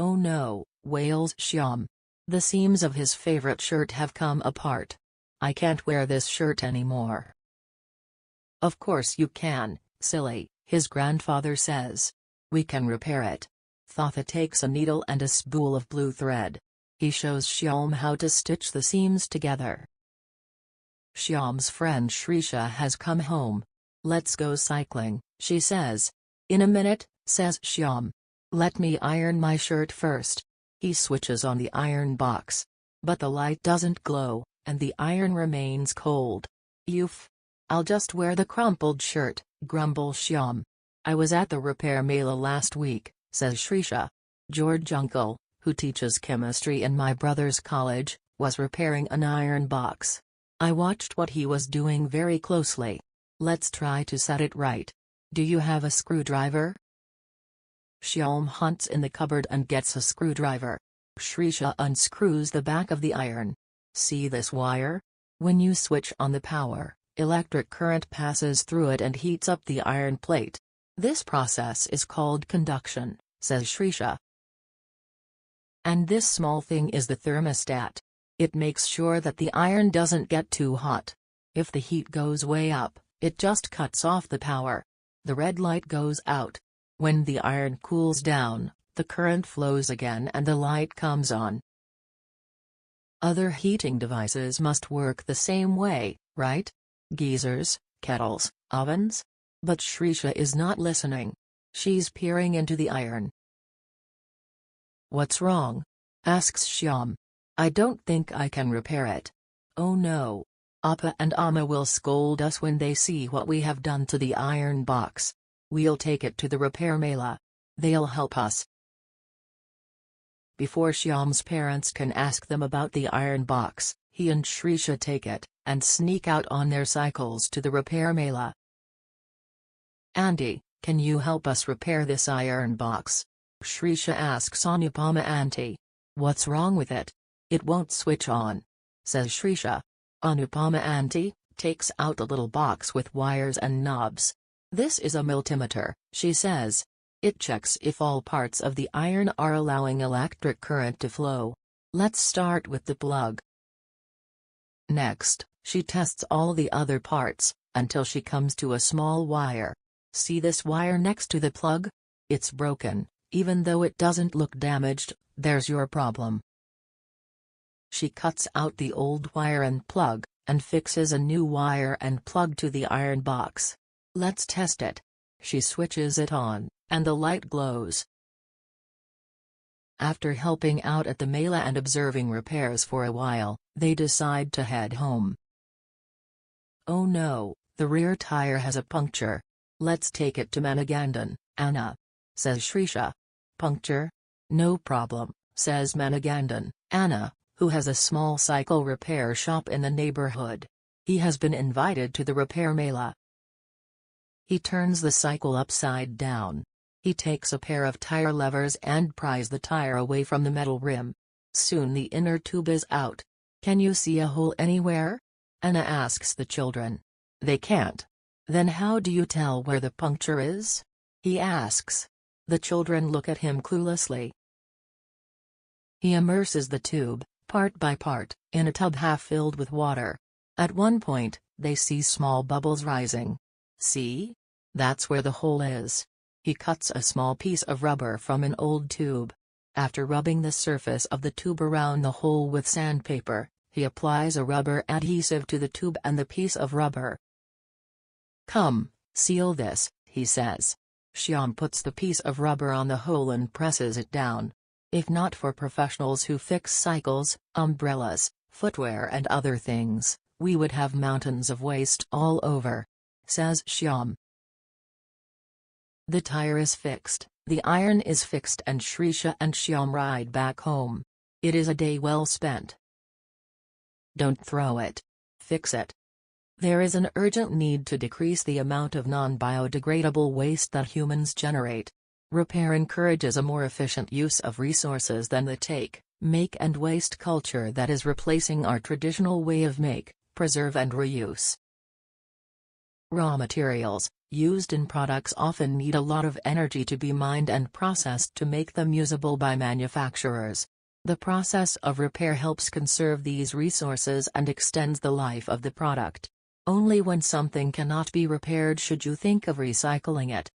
Oh no, wails Shyam. The seams of his favorite shirt have come apart. I can't wear this shirt anymore. Of course you can, silly, his grandfather says. We can repair it. Thotha takes a needle and a spool of blue thread. He shows Shyam how to stitch the seams together. Shyam's friend Shrisha has come home. Let's go cycling, she says. In a minute, says Shyam. Let me iron my shirt first. He switches on the iron box. But the light doesn't glow, and the iron remains cold. Oof. I'll just wear the crumpled shirt, grumbles Shyam. I was at the repair mela last week, says Shrisha. George uncle, who teaches chemistry in my brother's college, was repairing an iron box. I watched what he was doing very closely. Let's try to set it right. Do you have a screwdriver? Shyam hunts in the cupboard and gets a screwdriver. Shrisha unscrews the back of the iron. See this wire? When you switch on the power, electric current passes through it and heats up the iron plate. This process is called conduction, says Shrisha. And this small thing is the thermostat. It makes sure that the iron doesn't get too hot. If the heat goes way up, it just cuts off the power. The red light goes out. When the iron cools down, the current flows again and the light comes on. Other heating devices must work the same way, right? Geysers, kettles, ovens? But Shrisha is not listening. She's peering into the iron. What's wrong? Asks Shyam. I don't think I can repair it. Oh no. Appa and Amma will scold us when they see what we have done to the iron box. We'll take it to the repair mela. They'll help us. Before Shyam's parents can ask them about the iron box, he and Shrisha take it, and sneak out on their cycles to the repair mela. Auntie, can you help us repair this iron box? Shrisha asks Anupama auntie. What's wrong with it? It won't switch on, says Shrisha. Anupama auntie takes out a little box with wires and knobs. This is a multimeter, she says. It checks if all parts of the iron are allowing electric current to flow. Let's start with the plug. Next, she tests all the other parts, until she comes to a small wire. See this wire next to the plug? It's broken. Even though it doesn't look damaged, there's your problem. She cuts out the old wire and plug, and fixes a new wire and plug to the iron box. Let's test it. She switches it on, and the light glows. After helping out at the mela and observing repairs for a while, they decide to head home. Oh no, the rear tire has a puncture. Let's take it to Manigandan, Anna, says Shrisha. Puncture? No problem, says Manigandan, Anna, who has a small cycle repair shop in the neighborhood. He has been invited to the repair mela. He turns the cycle upside down. He takes a pair of tire levers and pries the tire away from the metal rim. Soon the inner tube is out. Can you see a hole anywhere? Anna asks the children. They can't. Then how do you tell where the puncture is? He asks. The children look at him cluelessly. He immerses the tube, part by part, in a tub half filled with water. At one point, they see small bubbles rising. See? That's where the hole is. He cuts a small piece of rubber from an old tube. After rubbing the surface of the tube around the hole with sandpaper, he applies a rubber adhesive to the tube and the piece of rubber. Come, seal this, he says. Shyam puts the piece of rubber on the hole and presses it down. If not for professionals who fix cycles, umbrellas, footwear and other things, we would have mountains of waste all over, says Shyam. The tire is fixed, the iron is fixed, and Shrisha and Shyam ride back home. It is a day well spent. Don't throw it. Fix it. There is an urgent need to decrease the amount of non-biodegradable waste that humans generate. Repair encourages a more efficient use of resources than the take, make and waste culture that is replacing our traditional way of make, preserve and reuse. Raw materials, used in products often need a lot of energy to be mined and processed to make them usable by manufacturers. The process of repair helps conserve these resources and extends the life of the product. Only when something cannot be repaired should you think of recycling it.